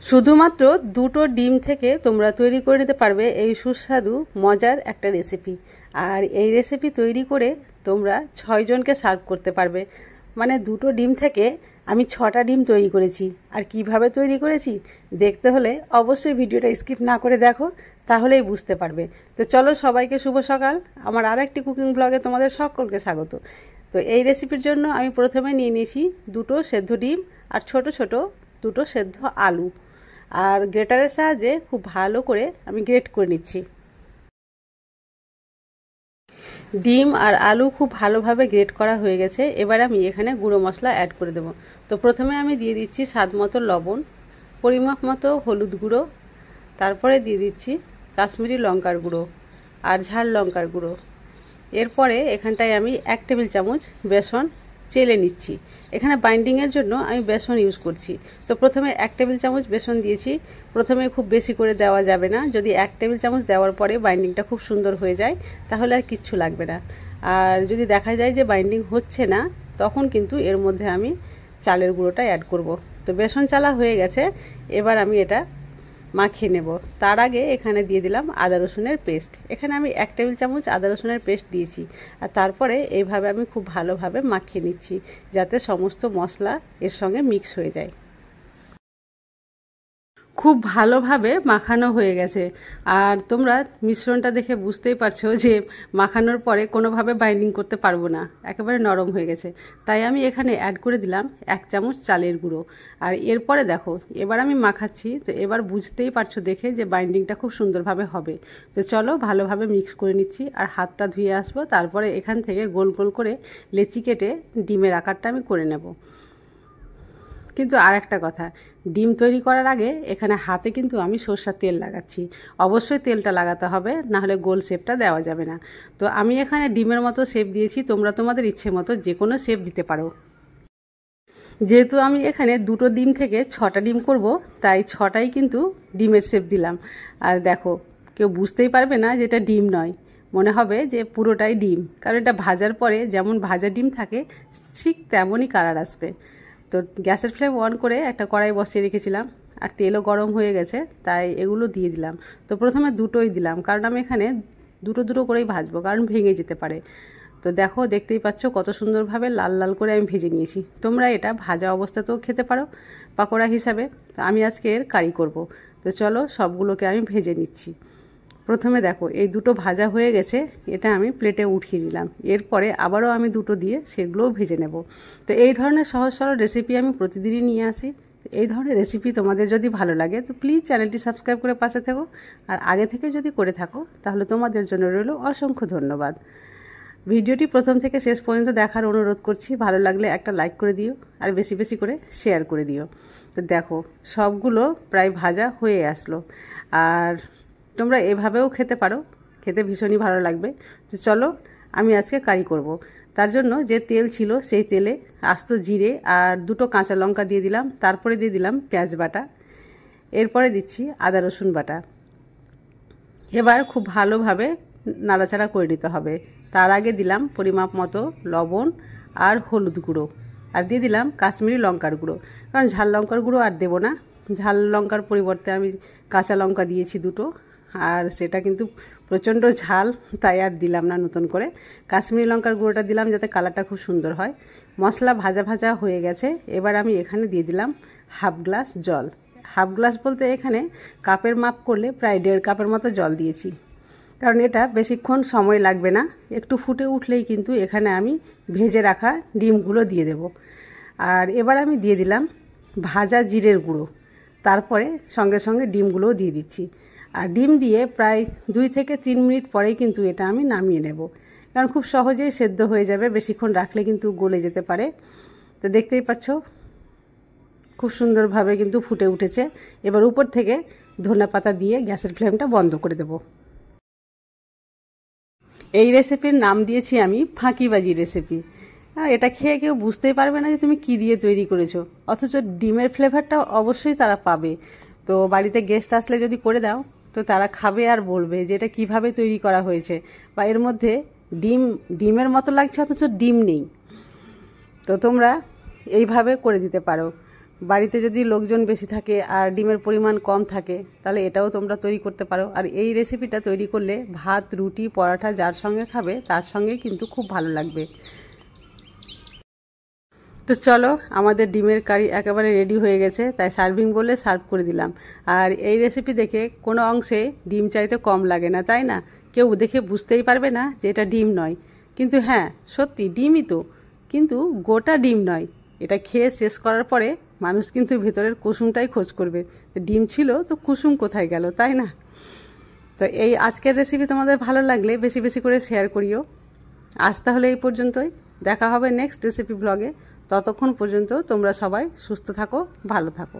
শুধুমাত্র দুটো ডিম থেকে তোমরা তৈরি করে নিতে পারবে এই সুস্বাদু মজার একটা রেসিপি। আর এই রেসিপি তৈরি করে তোমরা 6 জনকে সার্ভ করতে পারবে। মানে দুটো ডিম থেকে আমি 6টা ডিম তৈরি করেছি। আর কিভাবে তৈরি করেছি দেখতে হলে অবশ্যই ভিডিওটা স্কিপ না করে দেখো, তাহলেই বুঝতে পারবে। তো চলো, সবাইকে শুভ সকাল। আমার আর একটি কুকিং ব্লগে তোমাদের সকলকে স্বাগত। তো এই রেসিপির জন্য আমি প্রথমে নিয়ে নিয়েছি দুটো সেদ্ধ ডিম আর ছোট ছোট দুটো সেদ্ধ আলু। আর গ্রেটারের সাহায্যে খুব ভালো করে আমি গ্রেট করে নিচ্ছি। ডিম আর আলু খুব ভালোভাবে গ্রেট করা হয়ে গেছে। এবার আমি এখানে গুঁড়ো মশলা অ্যাড করে দেব। তো প্রথমে আমি দিয়ে দিচ্ছি স্বাদ মতো লবণ, পরিমাপ মতো হলুদ গুঁড়ো, তারপরে দিয়ে দিচ্ছি কাশ্মীরি লঙ্কার গুঁড়ো আর ঝাল লঙ্কার গুঁড়ো। এরপরে এখানটায় আমি 1 টেবিল চামচ বেসন চেলে নিচ্ছি। এখানে বাইন্ডিংয়ের জন্য আমি বেসন ইউজ করছি। তো প্রথমে 1 টেবিল চামচ বেসন দিয়েছি। প্রথমে খুব বেশি করে দেওয়া যাবে না। যদি 1 টেবিল চামচ দেওয়ার পরে বাইন্ডিংটা খুব সুন্দর হয়ে যায় তাহলে আর কিচ্ছু লাগবে না। আর যদি দেখা যায় যে বাইন্ডিং হচ্ছে না, তখন কিন্তু এর মধ্যে আমি চালের গুঁড়োটা অ্যাড করব। তো বেসন চালা হয়ে গেছে, এবার আমি এটা মাখিয়ে নেব। তার আগে এখানে দিয়ে দিলাম আদা রসুনের পেস্ট। এখানে আমি 1 টেবিল চামচ আদা রসুনের পেস্ট দিয়েছি। আর তারপরে এইভাবে আমি খুব ভালোভাবে মাখিয়ে নিচ্ছি, যাতে সমস্ত মশলা এর সঙ্গে মিক্স হয়ে যায়। খুব ভালোভাবে মাখানো হয়ে গেছে। আর তোমরা মিশ্রণটা দেখে বুঝতেই পারছো যে মাখানোর পরে কোনোভাবে বাইন্ডিং করতে পারবো না, একেবারে নরম হয়ে গেছে। তাই আমি এখানে অ্যাড করে দিলাম 1 চামচ চালের গুঁড়ো। আর এরপরে দেখো, এবার আমি মাখাচ্ছি। তো এবার বুঝতেই পারছো দেখে যে বাইন্ডিংটা খুব সুন্দরভাবে হবে। তো চলো ভালোভাবে মিক্স করে নিচ্ছি। আর হাতটা ধুয়ে আসবো, তারপরে এখান থেকে গোল গোল করে লেচি কেটে ডিমের আকারটা আমি করে নেব। কিন্তু আর একটা কথা, ডিম তৈরি করার আগে এখানে হাতে কিন্তু আমি সরষের তেল লাগাচ্ছি। অবশ্যই তেলটা লাগাতে হবে, না হলে গোল শেপটা দেওয়া যাবে না। তো আমি এখানে ডিমের মতো শেপ দিয়েছি, তোমরা তোমাদের ইচ্ছে মতো যে কোনো শেপ দিতে পারো। যেহেতু আমি এখানে দুটো ডিম থেকে 6টা ডিম করব, তাই 6টাই কিন্তু ডিমের শেপ দিলাম। আর দেখো, কেউ বুঝতেই পারবে না যে এটা ডিম নয়, মনে হবে যে পুরোটাই ডিম। কারণ এটা ভাজার পরে যেমন ভাজা ডিম থাকে ঠিক তেমনই কালার আসবে। তো গ্যাসের ফ্লেম অন করে একটা কড়াই বসিয়ে রেখেছিলাম, আর তেলও গরম হয়ে গেছে, তাই এগুলো দিয়ে দিলাম। তো প্রথমে দুটোই দিলাম, কারণ আমি এখানে দুটো দুটো করেই ভাজবো, কারণ ভেঙে যেতে পারে। তো দেখো, দেখতেই পাচ্ছ কত সুন্দরভাবে লাল লাল করে আমি ভেজে নিয়েছি। তোমরা এটা ভাজা অবস্থাতেও খেতে পারো পাকোড়া হিসাবে। তো আমি আজকে এর কারি করব। তো চলো সবগুলোকে আমি ভেজে নিচ্ছি। প্রথমে দেখো, এই দুটো ভাজা হয়ে গেছে, এটা আমি প্লেটে উঠিয়ে নিলাম। এরপরে আবারও আমি দুটো দিয়ে সেগুলোও ভেজে নেব। তো এই ধরনের সহজ সরল রেসিপি আমি প্রতিদিনই নিয়ে আসি। এই ধরনের রেসিপি তোমাদের যদি ভালো লাগে তো প্লিজ চ্যানেলটি সাবস্ক্রাইব করে পাশে থেকো। আর আগে থেকে যদি করে থাকো তাহলে তোমাদের জন্য রইল অসংখ্য ধন্যবাদ। ভিডিওটি প্রথম থেকে শেষ পর্যন্ত দেখার অনুরোধ করছি। ভালো লাগলে একটা লাইক করে দিও, আর বেশি বেশি করে শেয়ার করে দিও। তো দেখো, সবগুলো প্রায় ভাজা হয়ে আসলো। আর তোমরা এভাবেও খেতে পারো, খেতে ভীষণই ভালো লাগবে। তো চলো, আমি আজকে কারি করব। তার জন্য যে তেল ছিল সেই তেলে আস্ত জিরে আর দুটো কাঁচা লঙ্কা দিয়ে দিলাম। তারপরে দিয়ে দিলাম পেঁয়াজ বাটা, এরপরে দিচ্ছি আদা রসুন বাটা। এবার খুব ভালোভাবে নাড়াচাড়া করে নিতে হবে। তার আগে দিলাম পরিমাপ মতো লবণ আর হলুদ গুঁড়ো, আর দিয়ে দিলাম কাশ্মীরি লঙ্কার গুঁড়ো। কারণ ঝাল লঙ্কার গুঁড়ো আর দেবো না, ঝাল লঙ্কার পরিবর্তে আমি কাঁচা লঙ্কা দিয়েছি দুটো, আর সেটা কিন্তু প্রচণ্ড ঝাল, তাই আর দিলাম না নতুন করে। কাশ্মীরি লঙ্কার গুঁড়োটা দিলাম যাতে কালারটা খুব সুন্দর হয়। মশলা ভাজা ভাজা হয়ে গেছে। এবার আমি এখানে দিয়ে দিলাম হাফ গ্লাস জল। হাফ গ্লাস বলতে এখানে কাপের মাপ করলে প্রায় 1.5 কাপের মতো জল দিয়েছি। কারণ এটা বেশিক্ষণ সময় লাগবে না, একটু ফুটে উঠলেই কিন্তু এখানে আমি ভেজে রাখা ডিমগুলো দিয়ে দেব। আর এবার আমি দিয়ে দিলাম ভাজা জিরের গুঁড়ো, তারপরে সঙ্গে সঙ্গে ডিমগুলোও দিয়ে দিচ্ছি। আর ডিম দিয়ে প্রায় 2 থেকে 3 মিনিট পরেই কিন্তু এটা আমি নামিয়ে নেব, কারণ খুব সহজেই সেদ্ধ হয়ে যাবে, বেশিক্ষণ রাখলে কিন্তু গলে যেতে পারে। তো দেখতেই পাচ্ছ খুব সুন্দরভাবে কিন্তু ফুটে উঠেছে। এবার উপর থেকে ধনেপাতা দিয়ে গ্যাসের ফ্লেমটা বন্ধ করে দেব। এই রেসিপির নাম দিয়েছি আমি ফাঁকিবাজি রেসিপি। এটা খেয়ে কেউ বুঝতেই পারবে না যে তুমি কি দিয়ে তৈরি করেছো, অথচ ডিমের ফ্লেভারটা অবশ্যই তারা পাবে। তো বাড়িতে গেস্ট আসলে যদি করে দাও তো তারা খাবে আর বলবে যে এটা কীভাবে তৈরি করা হয়েছে, বা এর মধ্যে ডিমের মতো লাগছে অথচ ডিম নেই। তো তোমরা এইভাবে করে দিতে পারো। বাড়িতে যদি লোকজন বেশি থাকে আর ডিমের পরিমাণ কম থাকে তাহলে এটাও তোমরা তৈরি করতে পারো। আর এই রেসিপিটা তৈরি করলে ভাত, রুটি, পরাঠা যার সঙ্গে খাবে তার সঙ্গে কিন্তু খুব ভালো লাগবে। তো চলো, আমাদের ডিমের কারি একেবারে রেডি হয়ে গেছে, তাই সার্ভিং বলে সার্ভ করে দিলাম। আর এই রেসিপি দেখে কোনো অংশে ডিম চাইতে কম লাগে না, তাই না? কেউ দেখে বুঝতেই পারবে না যে এটা ডিম নয়। কিন্তু হ্যাঁ, সত্যি ডিমই তো, কিন্তু গোটা ডিম নয়। এটা খেয়ে শেষ করার পরে মানুষ কিন্তু ভেতরের কুসুমটাই খোঁজ করবে, ডিম ছিল তো কুসুম কোথায় গেল, তাই না? তো এই আজকের রেসিপি তোমাদের ভালো লাগলে বেশি বেশি করে শেয়ার করিও। আজ তাহলে এই পর্যন্তই, দেখা হবে নেক্সট রেসিপি ব্লগে। ততক্ষণ পর্যন্ত তোমরা সবাই সুস্থ থাকো, ভালো থাকো।